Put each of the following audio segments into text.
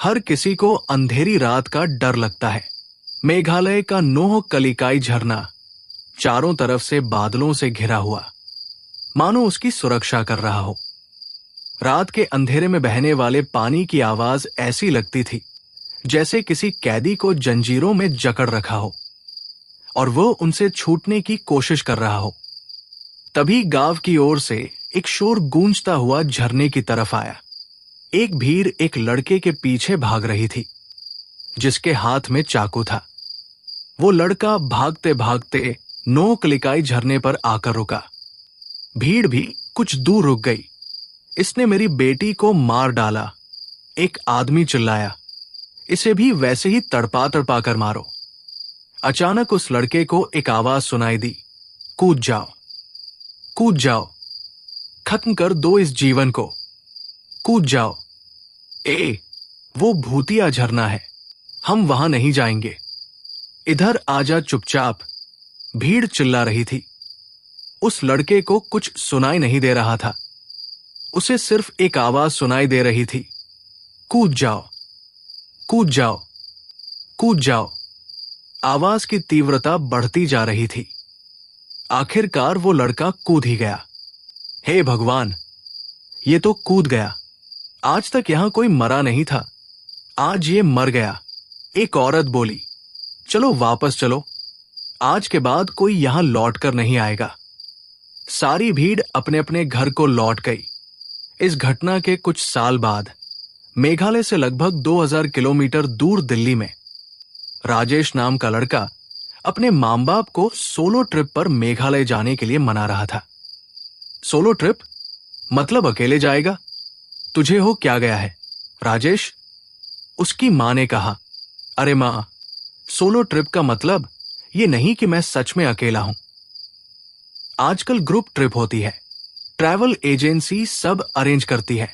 हर किसी को अंधेरी रात का डर लगता है। मेघालय का नोह कलिकाई झरना चारों तरफ से बादलों से घिरा हुआ, मानो उसकी सुरक्षा कर रहा हो। रात के अंधेरे में बहने वाले पानी की आवाज ऐसी लगती थी जैसे किसी कैदी को जंजीरों में जकड़ रखा हो और वो उनसे छूटने की कोशिश कर रहा हो। तभी गांव की ओर से एक शोर गूंजता हुआ झरने की तरफ आया। एक भीड़ एक लड़के के पीछे भाग रही थी जिसके हाथ में चाकू था। वो लड़का भागते भागते नोह कलिकाई झरने पर आकर रुका। भीड़ भी कुछ दूर रुक गई। इसने मेरी बेटी को मार डाला, एक आदमी चिल्लाया। इसे भी वैसे ही तड़पा तड़पा कर मारो। अचानक उस लड़के को एक आवाज सुनाई दी, कूद जाओ, कूद जाओ, खत्म कर दो इस जीवन को, कूद जाओ। वो भूतिया झरना है, हम वहां नहीं जाएंगे। इधर आजा चुपचाप, भीड़ चिल्ला रही थी। उस लड़के को कुछ सुनाई नहीं दे रहा था। उसे सिर्फ एक आवाज सुनाई दे रही थी, कूद जाओ, कूद जाओ, कूद जाओ। आवाज की तीव्रता बढ़ती जा रही थी। आखिरकार वो लड़का कूद ही गया। हे भगवान, ये तो कूद गया। आज तक यहां कोई मरा नहीं था, आज ये मर गया। एक औरत बोली, चलो वापस चलो, आज के बाद कोई यहां लौट कर नहीं आएगा। सारी भीड़ अपने अपने घर को लौट गई। इस घटना के कुछ साल बाद मेघालय से लगभग 2000 किलोमीटर दूर दिल्ली में राजेश नाम का लड़का अपने मां बाप को सोलो ट्रिप पर मेघालय जाने के लिए मना रहा था। सोलो ट्रिप मतलब अकेले जाएगा? तुझे हो क्या गया है राजेश? उसकी मां ने कहा, अरे मां, सोलो ट्रिप का मतलब ये नहीं कि मैं सच में अकेला हूं। आजकल ग्रुप ट्रिप होती है, ट्रैवल एजेंसी सब अरेंज करती है।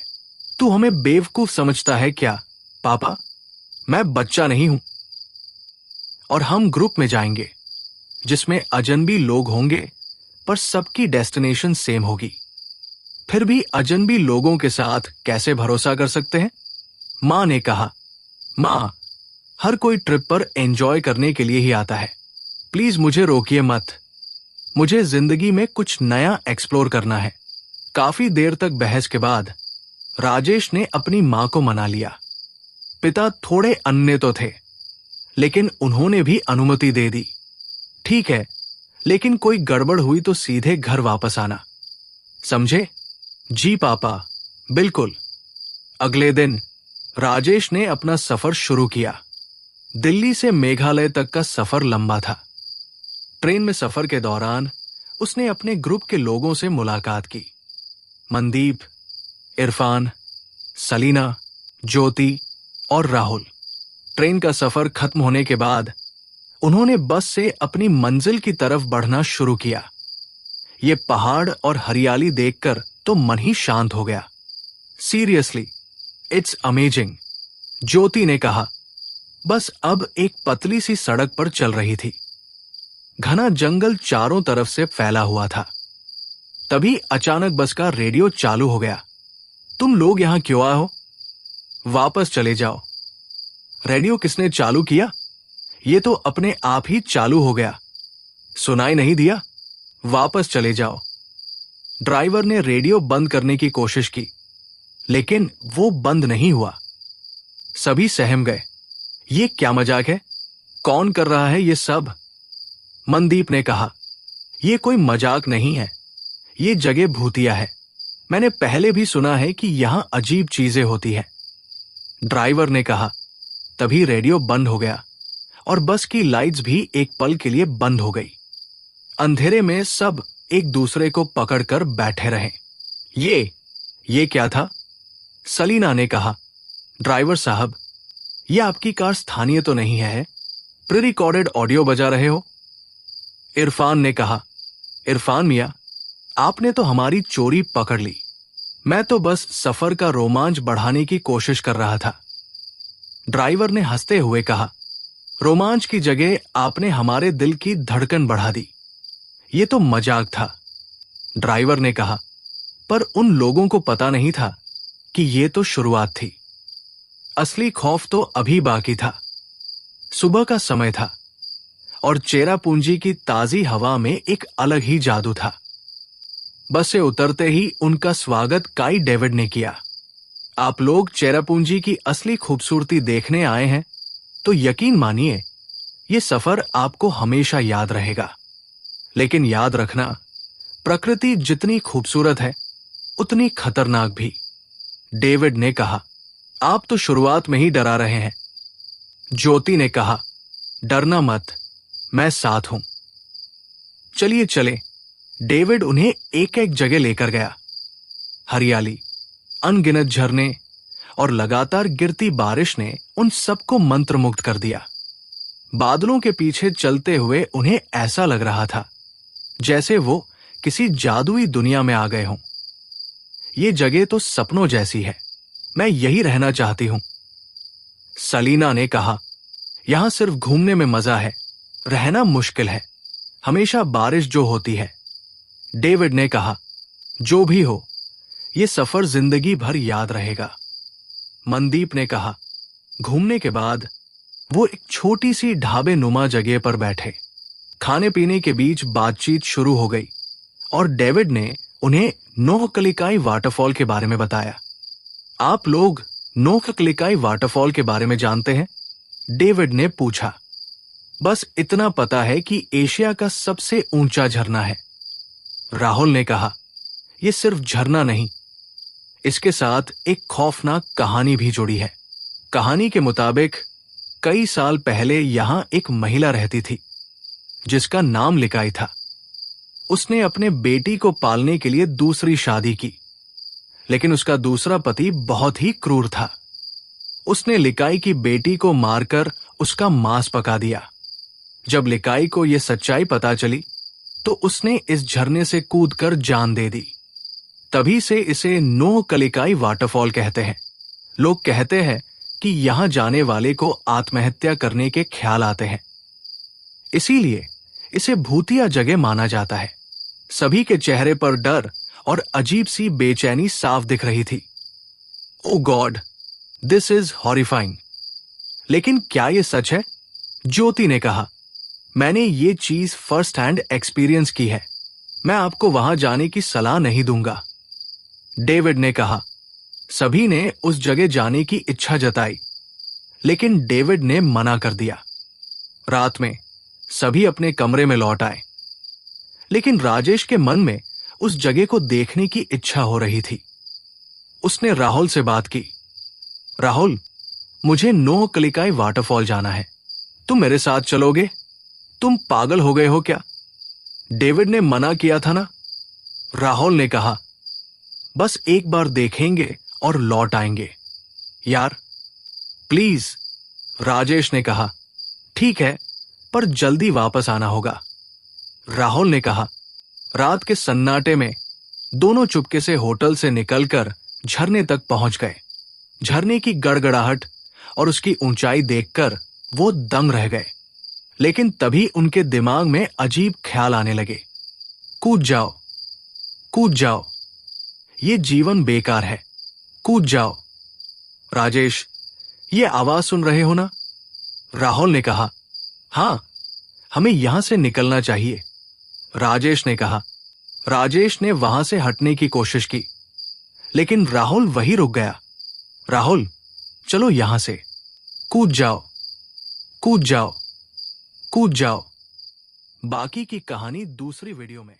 तू हमें बेवकूफ समझता है क्या? पापा, मैं बच्चा नहीं हूं और हम ग्रुप में जाएंगे जिसमें अजनबी लोग होंगे, पर सबकी डेस्टिनेशन सेम होगी। फिर भी अजनबी लोगों के साथ कैसे भरोसा कर सकते हैं? मां ने कहा, मां, हर कोई ट्रिप पर एंजॉय करने के लिए ही आता है, प्लीज मुझे रोकिए मत। मुझे जिंदगी में कुछ नया एक्सप्लोर करना है। काफी देर तक बहस के बाद राजेश ने अपनी मां को मना लिया। पिता थोड़े अन्य तो थे, लेकिन उन्होंने भी अनुमति दे दी। ठीक है, लेकिन कोई गड़बड़ हुई तो सीधे घर वापस आना, समझे? जी पापा, बिल्कुल। अगले दिन राजेश ने अपना सफर शुरू किया। दिल्ली से मेघालय तक का सफर लंबा था। ट्रेन में सफर के दौरान उसने अपने ग्रुप के लोगों से मुलाकात की। मनदीप, इरफान, सलीना, ज्योति और राहुल। ट्रेन का सफर खत्म होने के बाद उन्होंने बस से अपनी मंजिल की तरफ बढ़ना शुरू किया। ये पहाड़ और हरियाली देखकर तो मन ही शांत हो गया। सीरियसली, इट्स अमेजिंग, ज्योति ने कहा। बस अब एक पतली सी सड़क पर चल रही थी। घना जंगल चारों तरफ से फैला हुआ था। तभी अचानक बस का रेडियो चालू हो गया। तुम लोग यहां क्यों आए हो? वापस चले जाओ। रेडियो किसने चालू किया? ये तो अपने आप ही चालू हो गया। सुनाई नहीं दिया? वापस चले जाओ। ड्राइवर ने रेडियो बंद करने की कोशिश की, लेकिन वो बंद नहीं हुआ। सभी सहम गए। ये क्या मजाक है? कौन कर रहा है ये सब? मनदीप ने कहा, यह कोई मजाक नहीं है, ये जगह भूतिया है। मैंने पहले भी सुना है कि यहां अजीब चीजें होती हैं। ड्राइवर ने कहा। तभी रेडियो बंद हो गया और बस की लाइट्स भी एक पल के लिए बंद हो गई। अंधेरे में सब एक दूसरे को पकड़कर बैठे रहे। ये क्या था? सलीना ने कहा, ड्राइवर साहब, ये आपकी कार स्थानीय तो नहीं है? प्री रिकॉर्डेड ऑडियो बजा रहे हो? इरफान ने कहा, इरफान मियां, आपने तो हमारी चोरी पकड़ ली। मैं तो बस सफर का रोमांच बढ़ाने की कोशिश कर रहा था। ड्राइवर ने हंसते हुए कहा, रोमांच की जगह आपने हमारे दिल की धड़कन बढ़ा दी। ये तो मजाक था। ड्राइवर ने कहा, पर उन लोगों को पता नहीं था कि ये तो शुरुआत थी। असली खौफ तो अभी बाकी था। सुबह का समय था और चेरापूंजी की ताजी हवा में एक अलग ही जादू था। बस से उतरते ही उनका स्वागत काई डेविड ने किया। आप लोग चेरापूंजी की असली खूबसूरती देखने आए हैं तो यकीन मानिए ये सफर आपको हमेशा याद रहेगा। लेकिन याद रखना, प्रकृति जितनी खूबसूरत है उतनी खतरनाक भी। डेविड ने कहा, आप तो शुरुआत में ही डरा रहे हैं। ज्योति ने कहा, डरना मत, मैं साथ हूं। चलिए चले। डेविड उन्हें एक एक जगह लेकर गया। हरियाली, अनगिनत झरने और लगातार गिरती बारिश ने उन सबको मंत्रमुग्ध कर दिया। बादलों के पीछे चलते हुए उन्हें ऐसा लग रहा था जैसे वो किसी जादुई दुनिया में आ गए हों। ये जगह तो सपनों जैसी है, मैं यही रहना चाहती हूं। सलीना ने कहा, यहां सिर्फ घूमने में मजा है, रहना मुश्किल है, हमेशा बारिश जो होती है। डेविड ने कहा, जो भी हो, ये सफर जिंदगी भर याद रहेगा। मनदीप ने कहा, घूमने के बाद वो एक छोटी सी ढाबे नुमा जगह पर बैठे। खाने पीने के बीच बातचीत शुरू हो गई और डेविड ने उन्हें नोहकलिकाई वाटरफॉल के बारे में बताया। आप लोग नोहकलिकाई वाटरफॉल के बारे में जानते हैं? डेविड ने पूछा। बस इतना पता है कि एशिया का सबसे ऊंचा झरना है। राहुल ने कहा, यह सिर्फ झरना नहीं, इसके साथ एक खौफनाक कहानी भी जुड़ी है। कहानी के मुताबिक कई साल पहले यहां एक महिला रहती थी जिसका नाम लिकाई था। उसने अपने बेटी को पालने के लिए दूसरी शादी की, लेकिन उसका दूसरा पति बहुत ही क्रूर था। उसने लिकाई की बेटी को मारकर उसका मांस पका दिया। जब लिकाई को यह सच्चाई पता चली तो उसने इस झरने से कूदकर जान दे दी। तभी से इसे नोहकलिकाई वाटरफॉल कहते हैं। लोग कहते हैं कि यहां जाने वाले को आत्महत्या करने के ख्याल आते हैं, इसीलिए इसे भूतिया जगह माना जाता है। सभी के चेहरे पर डर और अजीब सी बेचैनी साफ दिख रही थी। ओ गॉड, दिस इज हॉरिफाइंग। लेकिन क्या यह सच है? ज्योति ने कहा, मैंने ये चीज फर्स्ट हैंड एक्सपीरियंस की है, मैं आपको वहां जाने की सलाह नहीं दूंगा। डेविड ने कहा। सभी ने उस जगह जाने की इच्छा जताई, लेकिन डेविड ने मना कर दिया। रात में सभी अपने कमरे में लौट आए, लेकिन राजेश के मन में उस जगह को देखने की इच्छा हो रही थी। उसने राहुल से बात की। राहुल, मुझे नोहकलिकाई वाटरफॉल जाना है, तुम मेरे साथ चलोगे? तुम पागल हो गए हो क्या? डेविड ने मना किया था ना। राहुल ने कहा, बस एक बार देखेंगे और लौट आएंगे। यार प्लीज। राजेश ने कहा, ठीक है, पर जल्दी वापस आना होगा। राहुल ने कहा। रात के सन्नाटे में दोनों चुपके से होटल से निकलकर झरने तक पहुंच गए। झरने की गड़गड़ाहट और उसकी ऊंचाई देखकर वो दंग रह गए, लेकिन तभी उनके दिमाग में अजीब ख्याल आने लगे। कूद जाओ, कूद जाओ, ये जीवन बेकार है, कूद जाओ। राजेश, ये आवाज सुन रहे हो ना? राहुल ने कहा, हां, हमें यहां से निकलना चाहिए। राजेश ने कहा। राजेश ने वहां से हटने की कोशिश की, लेकिन राहुल वहीं रुक गया। राहुल, चलो यहां से, कूद जाओ, कूद जाओ, कूद जाओ। बाकी की कहानी दूसरी वीडियो में।